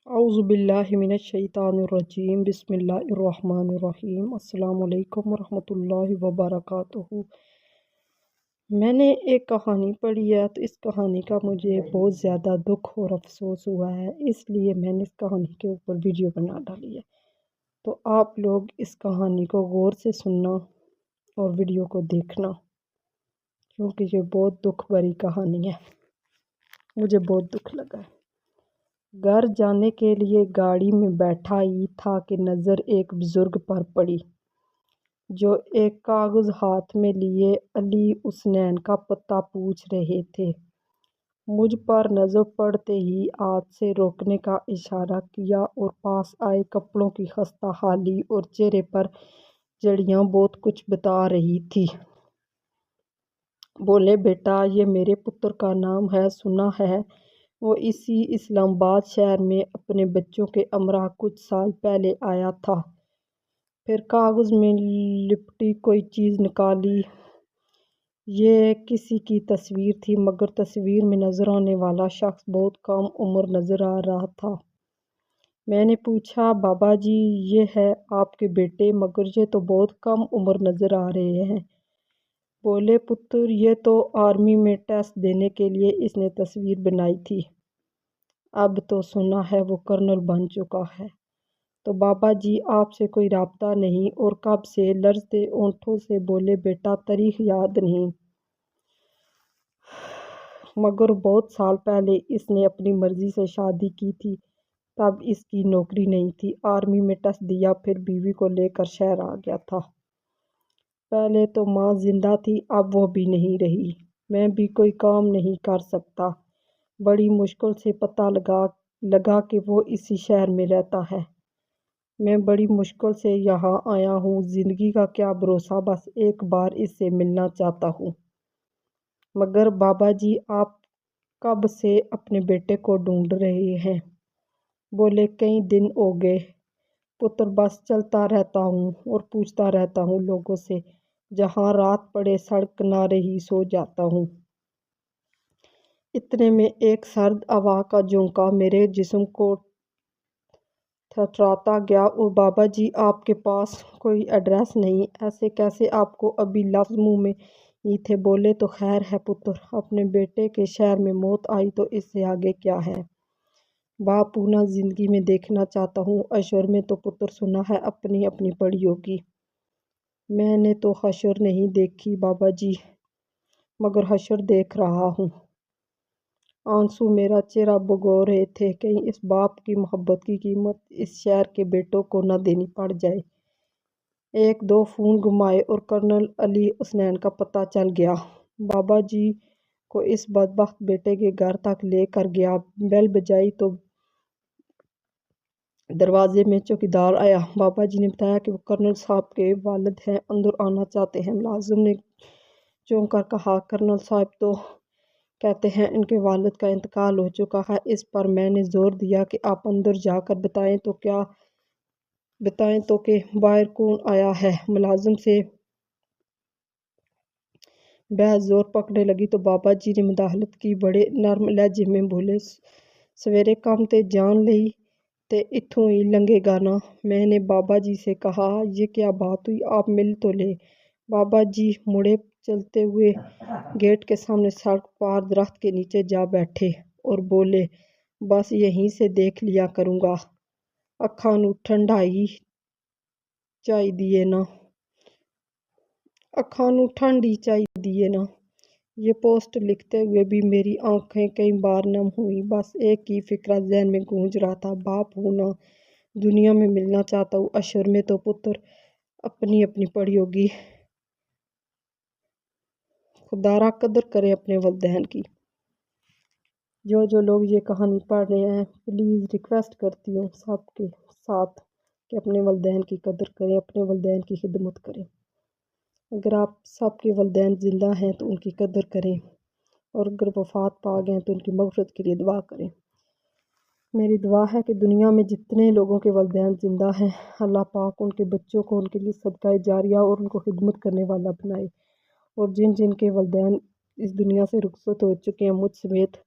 اعوذ باللہ من الشیطان الرجیم بسم اللہ الرحمن الرحیم السلام علیکم ورحمۃ اللہ وبرکاتہ۔ میں نے ایک کہانی پڑھی ہے تو اس کہانی کا مجھے بہت زیادہ دکھ اور افسوس ہوا ہے، اس لیے میں نے اس کہانی کے اوپر ویڈیو بنا ڈالی ہے۔ تو آپ لوگ اس کہانی کو غور سے سننا اور ویڈیو کو دیکھنا، کیونکہ یہ بہت دکھ بھری کہانی ہے، مجھے بہت دکھ لگا ہے۔ گھر جانے کے لیے گاڑی میں بیٹھا ہی تھا کہ نظر ایک بزرگ پر پڑی، جو ایک کاغذ ہاتھ میں لیے علی حسنین کا پتہ پوچھ رہے تھے۔ مجھ پر نظر پڑتے ہی ہاتھ سے روکنے کا اشارہ کیا اور پاس آئے کپڑوں کی خستہ حالی اور چہرے پر جڑیاں بہت کچھ بتا رہی تھی۔ بولے، بیٹا، یہ میرے پتر کا نام ہے، سنا ہے وہ اسی اسلام آباد شہر میں اپنے بچوں کے ہمراہ کچھ سال پہلے آیا تھا۔ پھر کاغذ میں لپٹی کوئی چیز نکالی۔ یہ کسی کی تصویر تھی، مگر تصویر میں نظر آنے والا شخص بہت کم عمر نظر آ رہا تھا۔ میں نے پوچھا، بابا جی، یہ ہے آپ کے بیٹے، مگر یہ تو بہت کم عمر نظر آ رہے ہیں۔ بولے، پتر، یہ تو آرمی میں ٹیسٹ دینے کے لیے اس نے تصویر بنائی تھی، اب تو سنا ہے وہ کرنل بن چکا ہے۔ تو بابا جی آپ سے کوئی رابطہ نہیں؟ اور کب سے؟ لرزتے ہونٹوں سے بولے، بیٹا، تاریخ یاد نہیں، مگر بہت سال پہلے اس نے اپنی مرضی سے شادی کی تھی، تب اس کی نوکری نہیں تھی، آرمی میں ٹیسٹ دیا، پھر بیوی کو لے کر شہر آ گیا تھا۔ پہلے تو ماں زندہ تھی، اب وہ بھی نہیں رہی، میں بھی کوئی کام نہیں کر سکتا، بڑی مشکل سے پتہ لگا کہ وہ اسی شہر میں رہتا ہے، میں بڑی مشکل سے یہاں آیا ہوں، زندگی کا کیا بھروسہ، بس ایک بار اس سے ملنا چاہتا ہوں۔ مگر بابا جی آپ کب سے اپنے بیٹے کو ڈھونڈ رہے ہیں؟ بولے، کئی دن ہو گئے پتر، بس چلتا رہتا ہوں اور پوچھتا رہتا ہوں لوگوں سے، جہاں رات پڑے سڑک کنارے ہی سو جاتا ہوں۔ اتنے میں ایک سرد ہوا کا جھونکا میرے جسم کو تھرتھراتا گیا، اور بابا جی آپ کے پاس کوئی ایڈریس نہیں؟ ایسے کیسے؟ آپ کو ابھی لفظ منہ میں ہی تھے۔ بولے، تو خیر ہے پتر، اپنے بیٹے کے شہر میں موت آئی تو اس سے آگے کیا ہے؟ باپ ہونا زندگی میں دیکھنا چاہتا ہوں، حشر میں تو پتر سنا ہے اپنی اپنی پڑی ہوگی۔ میں نے تو حشر نہیں دیکھی بابا جی، مگر حشر دیکھ رہا ہوں۔ آنسو میرا چہرہ بھگو رہے تھے، کہیں اس باپ کی محبت کی قیمت اس شہر کے بیٹوں کو نہ دینی پڑ جائے۔ ایک دو فون گھمائے اور کرنل علی حسنین کا پتہ چل گیا۔ بابا جی کو اس بدبخت بیٹے کے گھر تک لے کر گیا، بیل بجائی تو دروازے میں چوکیدار آیا۔ بابا جی نے بتایا کہ وہ کرنل صاحب کے والد ہیں، اندر آنا چاہتے ہیں۔ ملازم نے چونک کر کہا، کرنل صاحب تو کہتے ہیں ان کے والد کا انتقال ہو چکا ہے۔ اس پر میں نے زور دیا کہ آپ اندر جا کر بتائیں تو کہ باہر کون آیا ہے۔ ملازم سے بحث زور پکڑنے لگی تو بابا جی نے مداخلت کی، بڑے نرم لہجے میں بولے، سویرے کم تے جان لئی تے اتھوں ہی لنگے گا نا۔ میں نے بابا جی سے کہا، یہ کیا بات ہوئی، آپ مل تو لیں۔ بابا جی مڑے، چلتے ہوئے گیٹ کے سامنے سڑک پار درخت کے نیچے جا بیٹھے اور بولے، بس یہیں سے دیکھ لیا کروں گا، اکھاں نوں ٹھنڈ ہی چاہیے نا۔ یہ پوسٹ لکھتے ہوئے بھی میری آنکھیں کئی بار نم ہوئیں، بس ایک ہی فکرہ ذہن میں گونج رہا تھا، باپ ہونا دنیا میں ملنا چاہتا ہوں، حشر میں تو پتر اپنی اپنی پڑی ہوگی۔ خدارا قدر کریں اپنے والدین کی۔ جو لوگ یہ کہانی پڑھ رہے ہیں، پلیز ریکویسٹ کرتی ہوں سب کے ساتھ کہ اپنے والدین کی قدر کریں، اپنے والدین کی خدمت کریں۔ اگر آپ سب کے والدین زندہ ہیں تو ان کی قدر کریں، اور اگر وفات پا گئے تو ان کی مغفرت کے لیے دعا کریں۔ میری دعا ہے کہ دنیا میں جتنے لوگوں کے والدین زندہ ہیں، اللہ پاک ان کے بچوں کو ان کے لیے صدقہ جاریہ اور ان کو خدمت کرنے والا بنائے، اور جن کے والدین اس دنیا سے رخصت ہو چکے ہیں، مجھ سمیت